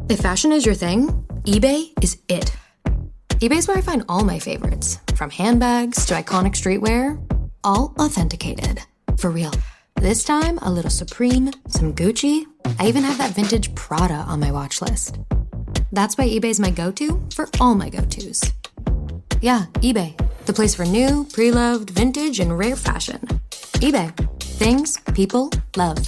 If fashion is your thing, eBay is it. eBay's where I find all my favorites, from handbags to iconic streetwear, all authenticated. For real. This time, a little Supreme, some Gucci. I even have that vintage Prada on my watch list. That's why eBay's my go-to for all my go-tos. Yeah, eBay, the place for new, pre-loved, vintage, and rare fashion. eBay, things people love.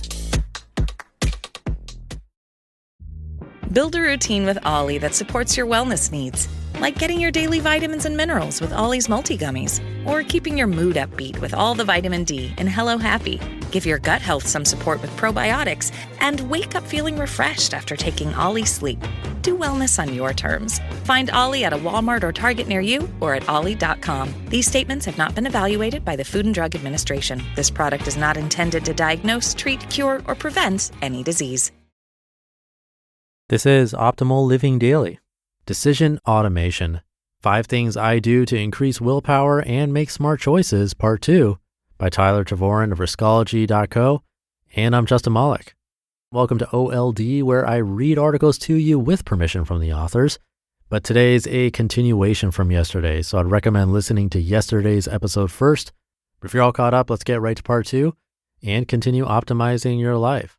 Build a routine with Ollie that supports your wellness needs, like getting your daily vitamins and minerals with Ollie's multi-gummies, or keeping your mood upbeat with all the vitamin D in Hello Happy. Give your gut health some support with probiotics, and wake up feeling refreshed after taking Ollie Sleep. Do wellness on your terms. Find Ollie at a Walmart or Target near you or at ollie.com. These statements have not been evaluated by the Food and Drug Administration. This product is not intended to diagnose, treat, cure, or prevent any disease. This is Optimal Living Daily. Decision Automation. 5 Things I Do to Increase Willpower and Make Smart Choices, Part 2, by Tyler Tervooren of Riskology.co. And I'm Justin Malik. Welcome to OLD, where I read articles to you with permission from the authors. But today's a continuation from yesterday, so I'd recommend listening to yesterday's episode first. But if you're all caught up, let's get right to Part 2 and continue optimizing your life.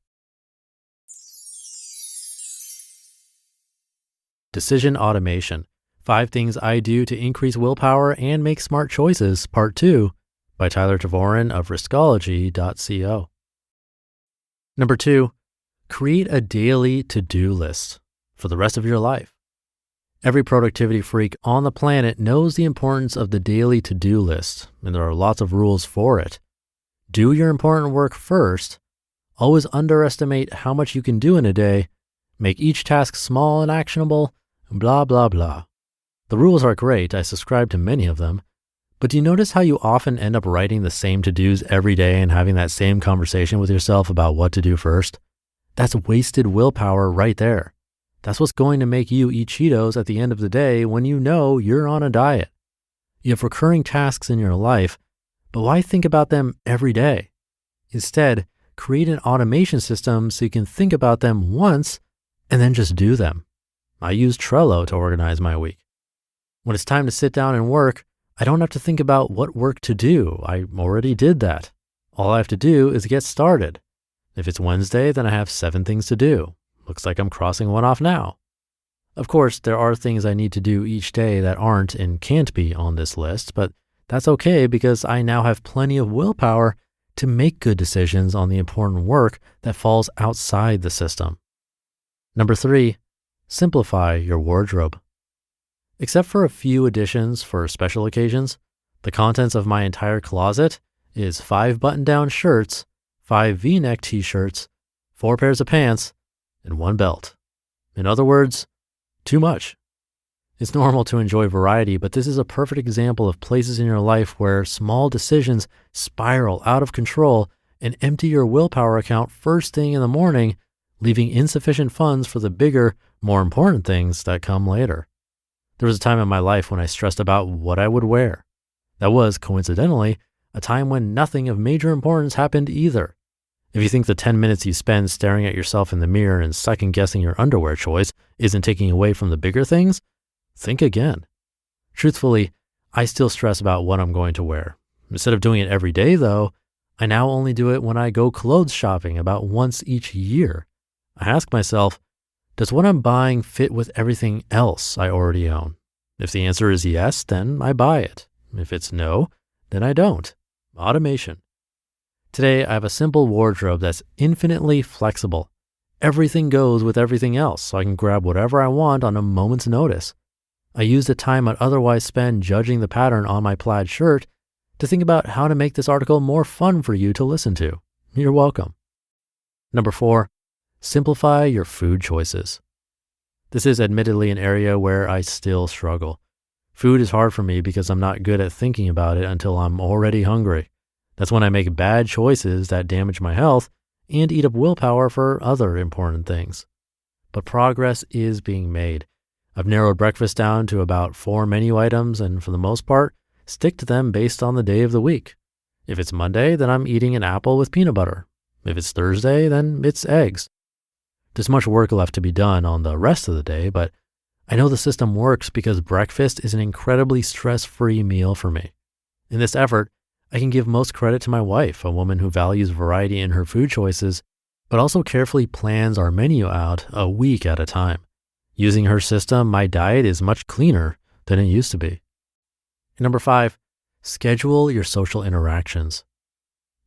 Decision Automation. 5 Things I Do to Increase Willpower and Make Smart Choices, Part 2, by Tyler Tervooren of Riskology.co. Number 2, create a daily to-do list for the rest of your life. Every productivity freak on the planet knows the importance of the daily to-do list, and there are lots of rules for it. Do your important work first. Always underestimate how much you can do in a day. Make each task small and actionable. Blah, blah, blah. The rules are great. I subscribe to many of them. But do you notice how you often end up writing the same to-dos every day and having that same conversation with yourself about what to do first? That's wasted willpower right there. That's what's going to make you eat Cheetos at the end of the day when you know you're on a diet. You have recurring tasks in your life, but why think about them every day? Instead, create an automation system so you can think about them once and then just do them. I use Trello to organize my week. When it's time to sit down and work, I don't have to think about what work to do. I already did that. All I have to do is get started. If it's Wednesday, then I have 7 things to do. Looks like I'm crossing one off now. Of course, there are things I need to do each day that aren't and can't be on this list, but that's okay because I now have plenty of willpower to make good decisions on the important work that falls outside the system. Number 3, simplify your wardrobe. Except for a few additions for special occasions, the contents of my entire closet is 5 button-down shirts, 5 V-neck t-shirts, 4 pairs of pants, and 1 belt. In other words, too much. It's normal to enjoy variety, but this is a perfect example of places in your life where small decisions spiral out of control and empty your willpower account first thing in the morning, leaving insufficient funds for the bigger, more important things that come later. There was a time in my life when I stressed about what I would wear. That was, coincidentally, a time when nothing of major importance happened either. If you think the 10 minutes you spend staring at yourself in the mirror and second-guessing your underwear choice isn't taking away from the bigger things, think again. Truthfully, I still stress about what I'm going to wear. Instead of doing it every day, though, I now only do it when I go clothes shopping about once each year. I ask myself, does what I'm buying fit with everything else I already own? If the answer is yes, then I buy it. If it's no, then I don't. Automation. Today, I have a simple wardrobe that's infinitely flexible. Everything goes with everything else, so I can grab whatever I want on a moment's notice. I use the time I'd otherwise spend judging the pattern on my plaid shirt to think about how to make this article more fun for you to listen to. You're welcome. Number 4, simplify your food choices. This is admittedly an area where I still struggle. Food is hard for me because I'm not good at thinking about it until I'm already hungry. That's when I make bad choices that damage my health and eat up willpower for other important things. But progress is being made. I've narrowed breakfast down to about 4 menu items and for the most part, stick to them based on the day of the week. If it's Monday, then I'm eating an apple with peanut butter. If it's Thursday, then it's eggs. There's much work left to be done on the rest of the day, but I know the system works because breakfast is an incredibly stress-free meal for me. In this effort, I can give most credit to my wife, a woman who values variety in her food choices, but also carefully plans our menu out a week at a time. Using her system, my diet is much cleaner than it used to be. And number 5, schedule your social interactions.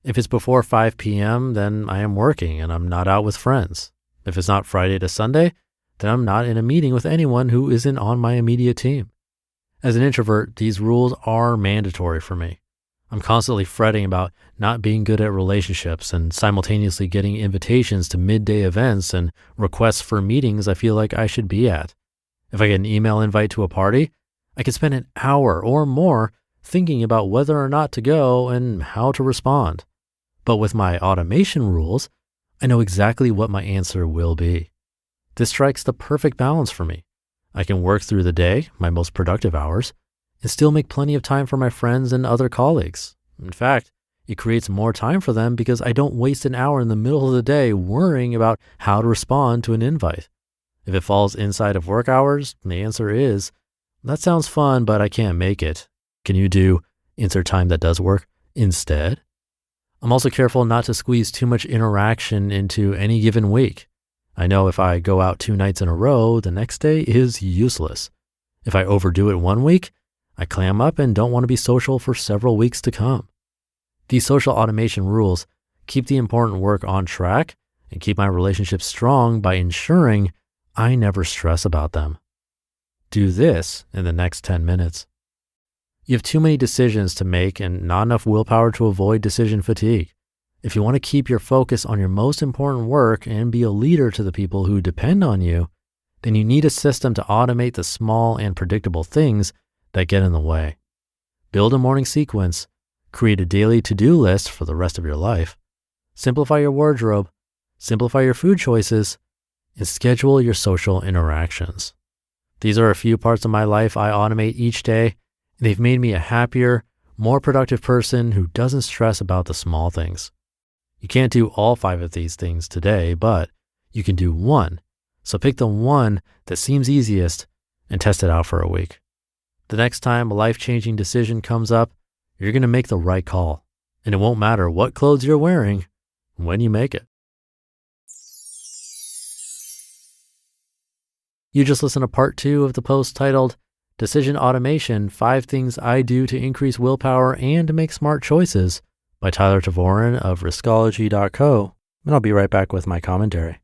If it's before 5 p.m., then I am working and I'm not out with friends. If it's not Friday to Sunday, then I'm not in a meeting with anyone who isn't on my immediate team. As an introvert, these rules are mandatory for me. I'm constantly fretting about not being good at relationships and simultaneously getting invitations to midday events and requests for meetings I feel like I should be at. If I get an email invite to a party, I could spend an hour or more thinking about whether or not to go and how to respond. But with my automation rules, I know exactly what my answer will be. This strikes the perfect balance for me. I can work through the day, my most productive hours, and still make plenty of time for my friends and other colleagues. In fact, it creates more time for them because I don't waste an hour in the middle of the day worrying about how to respond to an invite. If it falls inside of work hours, the answer is, that sounds fun, but I can't make it. Can you do insert time that does work instead? I'm also careful not to squeeze too much interaction into any given week. I know if I go out 2 nights in a row, the next day is useless. If I overdo it one week, I clam up and don't want to be social for several weeks to come. These social automation rules keep the important work on track and keep my relationships strong by ensuring I never stress about them. Do this in the next 10 minutes. You have too many decisions to make and not enough willpower to avoid decision fatigue. If you want to keep your focus on your most important work and be a leader to the people who depend on you, then you need a system to automate the small and predictable things that get in the way. Build a morning sequence, create a daily to-do list for the rest of your life, simplify your wardrobe, simplify your food choices, and schedule your social interactions. These are a few parts of my life I automate each day, and they've made me a happier, more productive person who doesn't stress about the small things. You can't do all 5 of these things today, but you can do one. So pick the one that seems easiest and test it out for a week. The next time a life-changing decision comes up, you're going to make the right call, and it won't matter what clothes you're wearing when you make it. You just listened to part 2 of the post titled Decision Automation, 5 Things I Do to Increase Willpower and Make Smart Choices by Tyler Tervooren of Riskology.co, and I'll be right back with my commentary.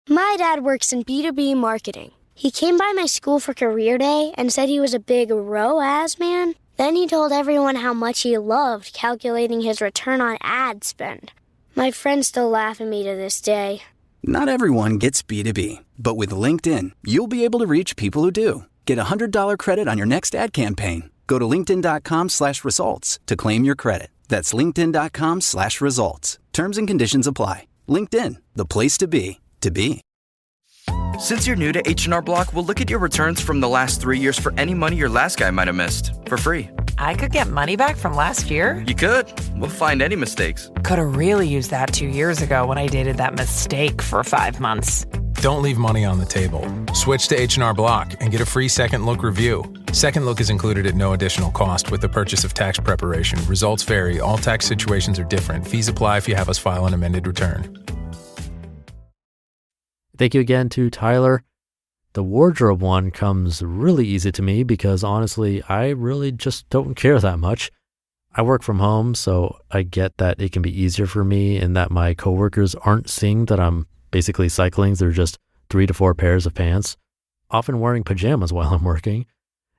My dad works in B2B marketing. He came by my school for career day and said he was a big ROAS man. Then he told everyone how much he loved calculating his return on ad spend. My friends still laugh at me to this day. Not everyone gets B2B, but with LinkedIn, you'll be able to reach people who do. Get a $100 credit on your next ad campaign. Go to linkedin.com/results to claim your credit. That's linkedin.com/results. Terms and conditions apply. LinkedIn, the place to be, to be. Since you're new to H&R Block, we'll look at your returns from the last 3 years for any money your last guy might have missed for free. I could get money back from last year? You could. We'll find any mistakes. Could have really used that 2 years ago when I dated that mistake for 5 months. Don't leave money on the table. Switch to H&R Block and get a free second look review. Second look is included at no additional cost with the purchase of tax preparation. Results vary. All tax situations are different. Fees apply if you have us file an amended return. Thank you again to Tyler. The wardrobe one comes really easy to me because honestly, I really just don't care that much. I work from home, so I get that it can be easier for me and that my coworkers aren't seeing that I'm basically cycling through just 3 to 4 pairs of pants, often wearing pajamas while I'm working,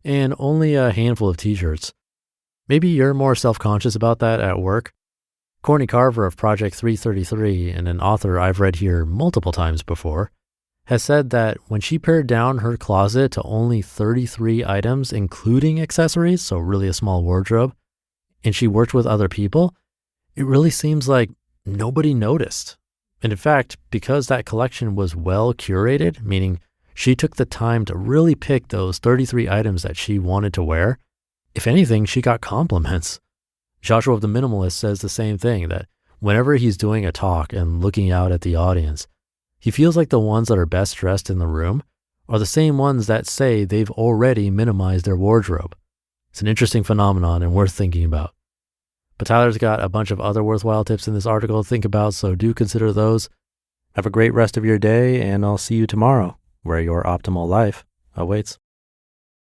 and only a handful of t-shirts. Maybe you're more self-conscious about that at work. Courtney Carver of Project 333, and an author I've read here multiple times before, has said that when she pared down her closet to only 33 items, including accessories, so really a small wardrobe, and she worked with other people, it really seems like nobody noticed. And in fact, because that collection was well curated, meaning she took the time to really pick those 33 items that she wanted to wear, if anything, she got compliments. Joshua of the Minimalist says the same thing, that whenever he's doing a talk and looking out at the audience, He feels like the ones that are best dressed in the room are the same ones that say they've already minimized their wardrobe. It's an interesting phenomenon and worth thinking about. But Tyler's got a bunch of other worthwhile tips in this article to think about, so do consider those. Have a great rest of your day, and I'll see you tomorrow, where your optimal life awaits.